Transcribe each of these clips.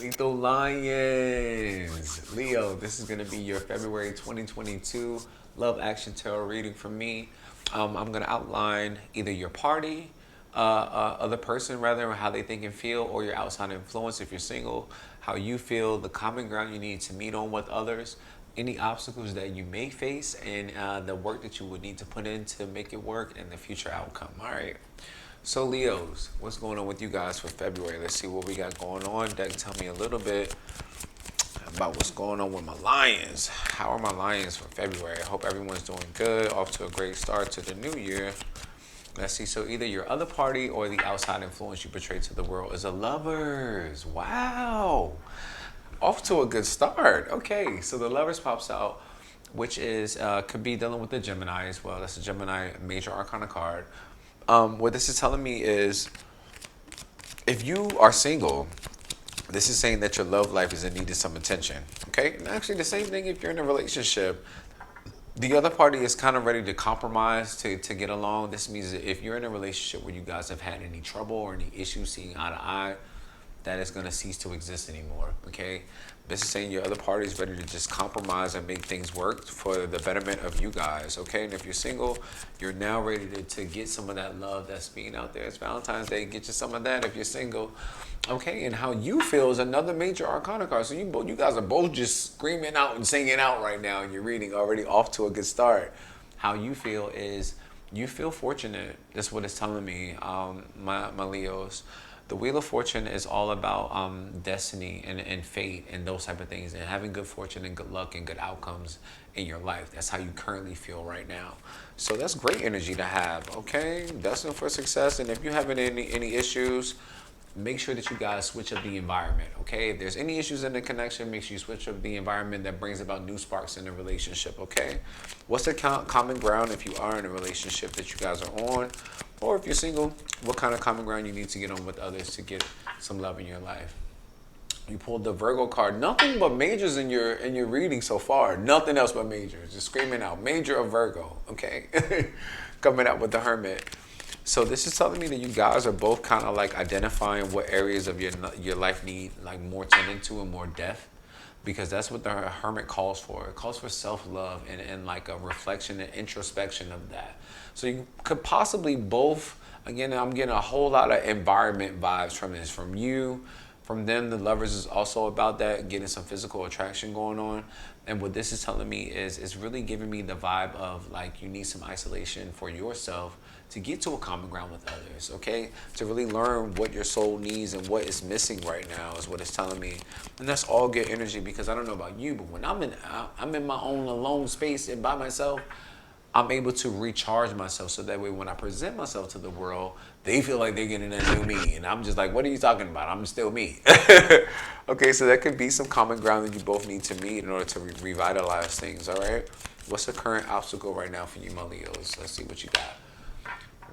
Lethal Lions. Leo, this is going to be your February 2022 Love Action Tarot reading from me. I'm going to outline either your party, other person rather, or how they think and feel, or your outside influence if you're single, how you feel, the common ground you need to meet on with others, any obstacles that you may face, and the work that you would need to put in to make it work, and the future outcome. All right. So Leos, what's going on with you guys for February? Let's see what we got going on. Deck, tell me a little bit about what's going on with my Lions. How are my Lions for February? I hope everyone's doing good. Off to a great start to the new year. Let's see. So either your other party or the outside influence you portray to the world is a Lovers. Wow. Off to a good start. Okay, so the Lovers pops out, which is could be dealing with the Gemini as well. That's a Gemini major arcana card. What this is telling me is if you are single, this is saying that your love life is in need of some attention. Okay? And actually, the same thing if you're in a relationship. The other party is kind of ready to compromise to get along. This means that if you're in a relationship where you guys have had any trouble or any issues seeing eye to eye, that is going to cease to exist anymore. Okay? This is saying your other party is ready to just compromise and make things work for the betterment of you guys. Okay? And if you're single, you're now ready to get some of that love that's being out there. It's Valentine's Day. Get you some of that if you're single. Okay? And how you feel is another major arcana card. So you guys are both just screaming out and singing out right now in your reading, already off to a good start. How you feel is you feel fortunate. That's what it's telling me, my Leos. The Wheel of Fortune is all about destiny and fate and those type of things, and having good fortune and good luck and good outcomes in your life. That's how you currently feel right now. So that's great energy to have, okay? Destined for success. And if you're having any issues, make sure that you guys switch up the environment, okay? If there's any issues in the connection, make sure you switch up the environment that brings about new sparks in the relationship, okay? What's the common ground if you are in a relationship that you guys are on? Or if you're single, what kind of common ground you need to get on with others to get some love in your life? You pulled the Virgo card. Nothing but majors in your reading so far. Nothing else but majors. Just screaming out, major of Virgo, okay? Coming out with the Hermit. So this is telling me that you guys are both kind of like identifying what areas of your life need like more tending to and more depth, because that's what the Hermit calls for. It calls for self-love and like a reflection and introspection of that. So you could possibly both, again, I'm getting a whole lot of environment vibes from this, from you, from them. The Lovers is also about that, getting some physical attraction going on. And what this is telling me is it's really giving me the vibe of like you need some isolation for yourself to get to a common ground with others, okay? To really learn what your soul needs and what is missing right now is what it's telling me. And that's all good energy, because I don't know about you, but when I'm in my own alone space and by myself, I'm able to recharge myself so that way when I present myself to the world, they feel like they're getting a new me. And I'm just like, what are you talking about? I'm still me. Okay, so that could be some common ground that you both need to meet in order to revitalize things, all right? What's the current obstacle right now for you, my Leos? Let's see what you got.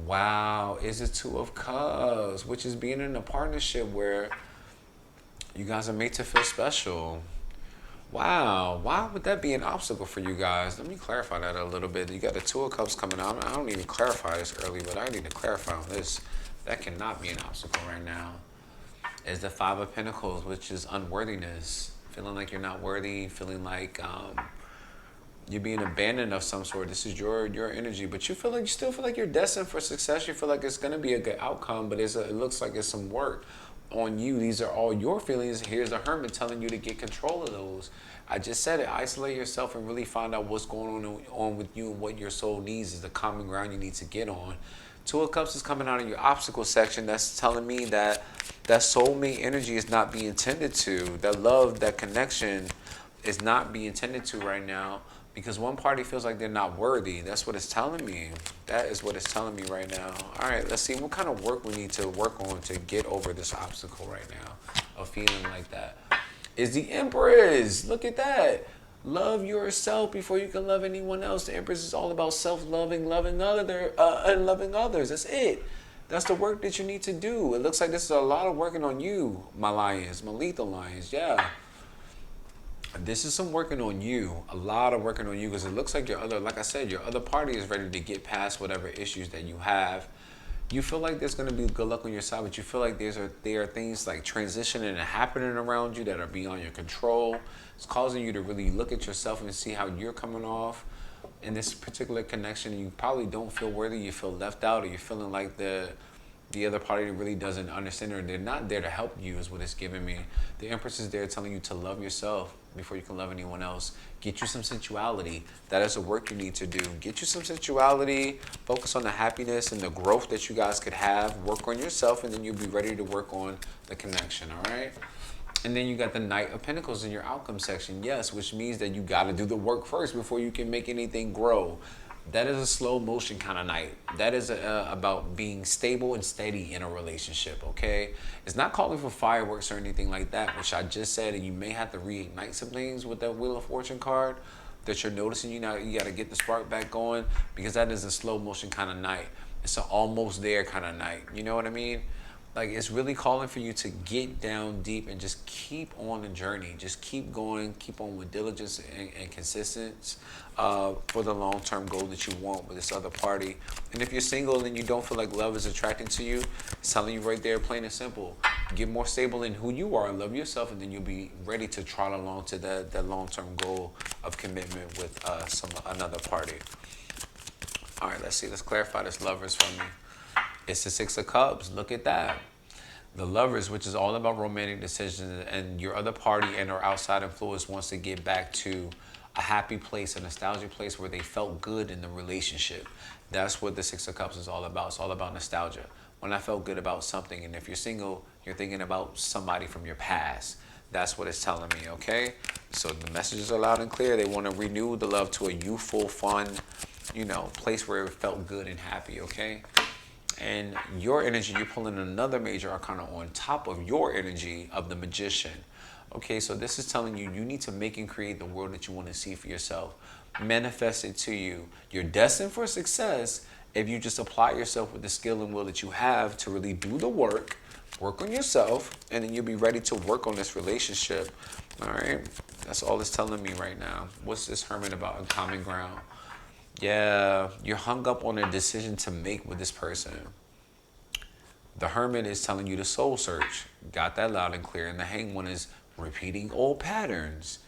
Wow, is it Two of Cups, which is being in a partnership where you guys are made to feel special. Wow, why would that be an obstacle for you guys? Let me clarify that a little bit. You got the Two of Cups coming out. I don't need to clarify this early, but I need to clarify on this. That cannot be an obstacle right now. Is the Five of Pentacles, which is unworthiness. Feeling like you're not worthy, feeling like you're being abandoned of some sort. This is your energy, but you still feel like you're destined for success. You feel like it's going to be a good outcome, but it looks like it's some work on you. These are all your feelings. Here's the Hermit telling you to get control of those. I just said it. Isolate yourself and really find out what's going on with you and what your soul needs is the common ground you need to get on. Two of Cups is coming out in your obstacle section. That's telling me that that soulmate energy is not being tended to. That love, that connection is not being tended to right now because one party feels like they're not worthy. That's what it's telling me. That is what it's telling me right now. All right, let's see what kind of work we need to work on to get over this obstacle right now of feeling like that. Is the Empress. Look at that. Love yourself before you can love anyone else. The Empress is all about self-loving, loving others. That's it. That's the work that you need to do. It looks like this is a lot of working on you, my Lions, my lethal Lions. Yeah. This is some working on you, a lot of working on you, because it looks like like I said, your other party is ready to get past whatever issues that you have. You feel like there's going to be good luck on your side, but you feel like there are things like transitioning and happening around you that are beyond your control. It's causing you to really look at yourself and see how you're coming off in this particular connection. You probably don't feel worthy. You feel left out, or you're feeling like the other party really doesn't understand, or they're not there to help you, is what it's giving me. The Empress is there telling you to love yourself before you can love anyone else. Get you some sensuality. That is the work you need to do. Get you some sensuality. Focus on the happiness and the growth that you guys could have. Work on yourself, and then you'll be ready to work on the connection, all right? And then you got the Knight of Pentacles in your outcome section. Yes, which means that you got to do the work first before you can make anything grow. That is a slow motion kind of night. That is about being stable and steady in a relationship, okay? It's not calling for fireworks or anything like that, which I just said, and you may have to reignite some things with that Wheel of Fortune card that you're noticing. You got to get the spark back going, because that is a slow motion kind of night. It's an almost there kind of night. You know what I mean? Like, it's really calling for you to get down deep and just keep on the journey. Just keep going, keep on with diligence and consistency for the long-term goal that you want with this other party. And if you're single and you don't feel like love is attracting to you, it's telling you right there, plain and simple. Get more stable in who you are, love yourself, and then you'll be ready to trot along to that long-term goal of commitment with another party. All right, let's see. Let's clarify this Lovers for me. It's the Six of Cups. Look at that. The Lovers, which is all about romantic decisions, and your other party and or outside influence wants to get back to a happy place, a nostalgic place where they felt good in the relationship. That's what the Six of Cups is all about. It's all about nostalgia. When I felt good about something, and if you're single, you're thinking about somebody from your past. That's what it's telling me, okay? So the messages are loud and clear. They want to renew the love to a youthful, fun, place where it felt good and happy, okay? And your energy, you're pulling another major arcana on top of your energy of the Magician. Okay, so this is telling you need to make and create the world that you want to see for yourself. Manifest it to you. You're destined for success if you just apply yourself with the skill and will that you have to really do the work on yourself, and then you'll be ready to work on this relationship. All right, that's all it's telling me right now. What's this Hermit about in common ground? Yeah, you're hung up on a decision to make with this person. The Hermit is telling you to soul search. Got that loud and clear. And the Hanged One is repeating old patterns.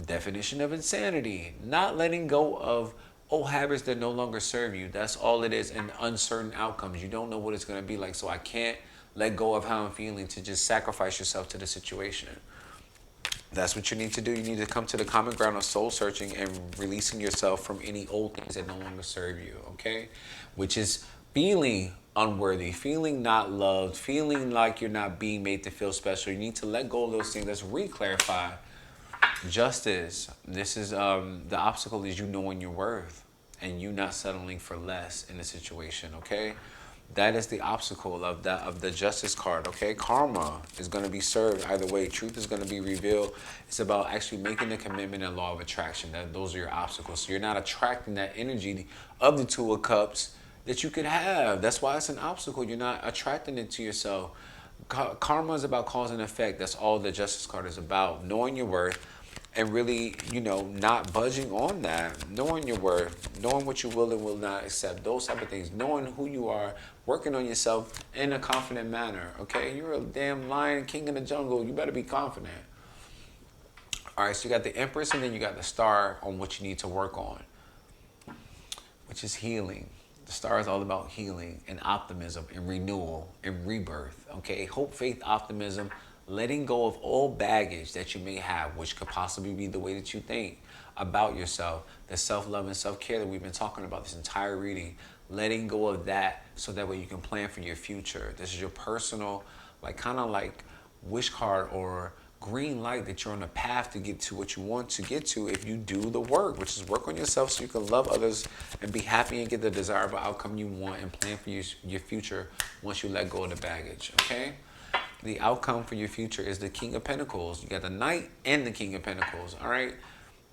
Definition of insanity. Not letting go of old habits that no longer serve you. That's all it is. And uncertain outcomes. You don't know what it's going to be like. So I can't let go of how I'm feeling to just sacrifice yourself to the situation. That's what you need to do. You need to come to the common ground of soul searching and releasing yourself from any old things that no longer serve you, okay? Which is feeling unworthy, feeling not loved, feeling like you're not being made to feel special. You need to let go of those things. Let's re-clarify. Justice. This is the obstacle is you knowing your worth and you not settling for less in a situation, okay? That is the obstacle of the Justice card, okay? Karma is going to be served either way. Truth is going to be revealed. It's about actually making the commitment and law of attraction. Those are your obstacles. So you're not attracting that energy of the Two of Cups that you could have. That's why it's an obstacle. You're not attracting it to yourself. Karma is about cause and effect. That's all the Justice card is about. Knowing your worth and really, not budging on that. Knowing your worth, knowing what you will and will not accept, those type of things. Knowing who you are, working on yourself in a confident manner, okay? You're a damn lion, king in the jungle. You better be confident. All right, so you got the Empress, and then you got the Star on what you need to work on, which is healing. The Star is all about healing and optimism and renewal and rebirth, okay? Hope, faith, optimism, letting go of all baggage that you may have, which could possibly be the way that you think about yourself, the self-love and self-care that we've been talking about this entire reading, letting go of that so that way you can plan for your future. This is your personal, kind of like wish card or green light that you're on a path to get to what you want to get to if you do the work, which is work on yourself so you can love others and be happy and get the desirable outcome you want and plan for your future once you let go of the baggage, okay? The outcome for your future is the King of Pentacles. You got the Knight and the King of Pentacles, all right?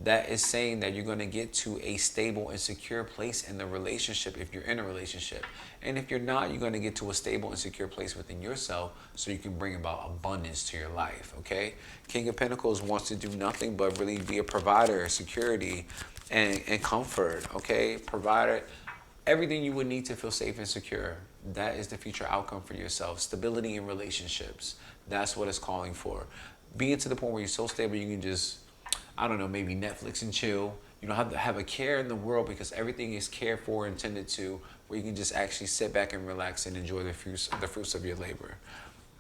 That is saying that you're going to get to a stable and secure place in the relationship if you're in a relationship. And if you're not, you're going to get to a stable and secure place within yourself so you can bring about abundance to your life, okay? King of Pentacles wants to do nothing but really be a provider, security, and comfort, okay? Provider, everything you would need to feel safe and secure. that is the future outcome for yourself. Stability in relationships. That's what it's calling for. Being to the point where you're so stable you can just, I don't know, maybe Netflix and chill. You don't have to have a care in the world because everything is cared for, intended to, where you can just actually sit back and relax and enjoy the fruits of your labor.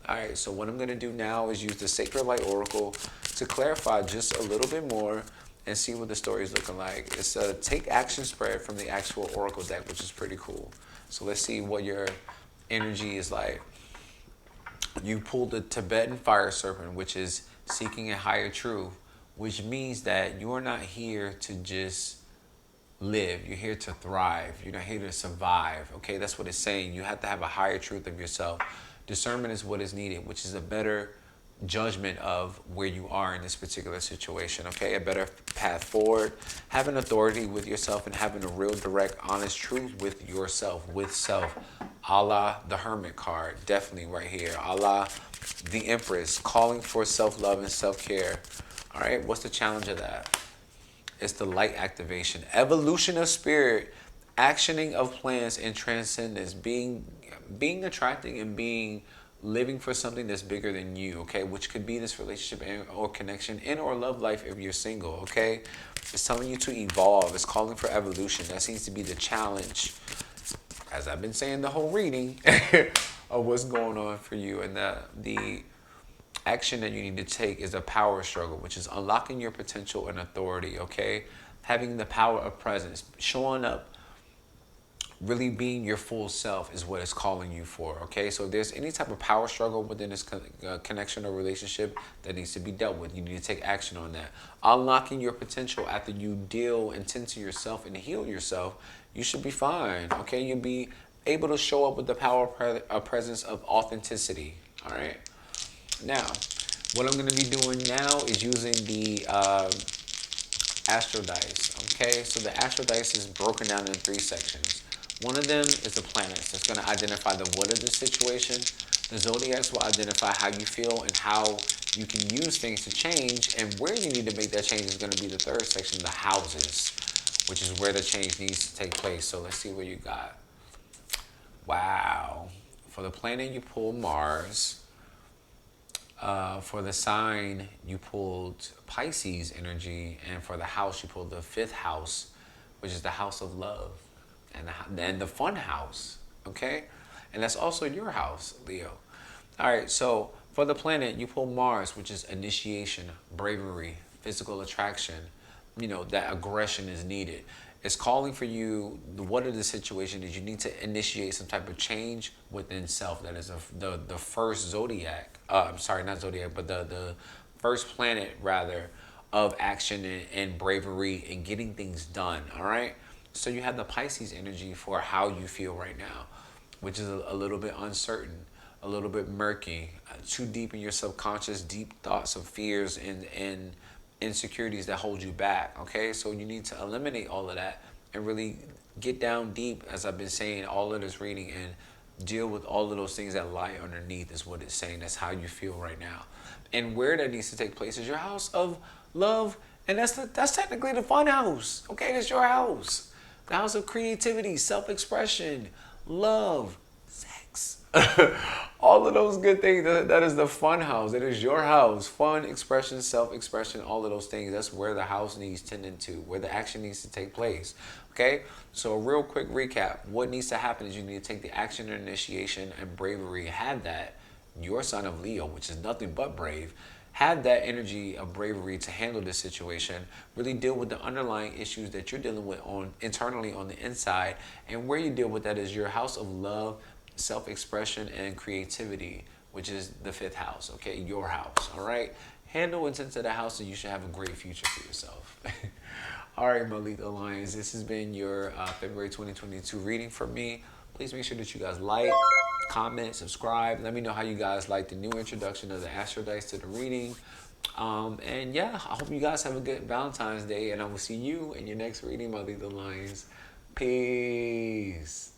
All right, so what I'm going to do now is use the Sacred Light Oracle to clarify just a little bit more and see what the story is looking like. It's a take action spread from the actual Oracle deck, which is pretty cool. So let's see what your energy is like. You pulled the Tibetan Fire Serpent, which is seeking a higher truth, which means that you are not here to just live. You're here to thrive. You're not here to survive. Okay, that's what it's saying. You have to have a higher truth of yourself. Discernment is what is needed, which is a better judgment of where you are in this particular situation. Okay, a better path forward. Having authority with yourself and having a real, direct, honest truth with yourself, with self. Allah, the Hermit card, definitely right here. Allah, the Empress, calling for self-love and self-care. All right, what's the challenge of that? It's the light activation, evolution of spirit, actioning of plans and transcendence, being attracting and being living for something that's bigger than you, okay? Which could be this relationship or connection in or love life if you're single, okay? It's telling you to evolve. It's calling for evolution. That seems to be the challenge, as I've been saying the whole reading, of what's going on for you. And the action that you need to take is a power struggle, which is unlocking your potential and authority, okay? Having the power of presence, showing up, really being your full self is what it's calling you for, okay? So if there's any type of power struggle within this connection or relationship that needs to be dealt with, you need to take action on that. Unlocking your potential after you deal and tend to yourself and heal yourself, you should be fine, okay? You'll be able to show up with the power of presence of authenticity, all right? Now, what I'm going to be doing now is using the Astro Dice, okay? So the Astro Dice is broken down in 3 sections. One of them is the planets. It's going to identify the what of the situation. The Zodiacs will identify how you feel and how you can use things to change, and where you need to make that change is going to be the 3rd section, the houses, which is where the change needs to take place. So let's see what you got. Wow. For the planet, you pull Mars. For the sign, you pulled Pisces energy, and for the house, you pulled the 5th house, which is the house of love, and the fun house, okay? And that's also your house, Leo. All right, so for the planet, you pull Mars, which is initiation, bravery, physical attraction. You know, that aggression is needed. It's calling for you, what are the situation is you need to initiate some type of change within self. That is the first zodiac, I'm sorry, not zodiac, but the first planet, rather, of action and bravery and getting things done, all right? So you have the Pisces energy for how you feel right now, which is a little bit uncertain, a little bit murky, too deep in your subconscious, deep thoughts of fears and insecurities that hold you back, okay? So you need to eliminate all of that and really get down deep, as I've been saying all of this reading, and deal with all of those things that lie underneath is what it's saying. That's how you feel right now. And where that needs to take place is your house of love, and that's technically the fun house, okay? That's your house. The house of creativity, self-expression, love, sex. All of those good things, that is the fun house. It is your house. Fun, expression, self-expression, all of those things. That's where the house needs tending to, where the action needs to take place. Okay? So a real quick recap. What needs to happen is you need to take the action and initiation and bravery. Have that. Your sign of Leo, which is nothing but brave. Have that energy of bravery to handle this situation. Really deal with the underlying issues that you're dealing with internally on the inside. And where you deal with that is your house of love, self-expression, and creativity, which is the 5th house, okay? Your house, all right? Handle and tend to the house, and you should have a great future for yourself. All right, my Lethal Lions, this has been your February 2022 reading from me. Please make sure that you guys like, comment, subscribe. Let me know how you guys like the new introduction of the Astro Dice to the reading. And yeah, I hope you guys have a good Valentine's Day, and I will see you in your next reading, my Lethal Lions. Peace.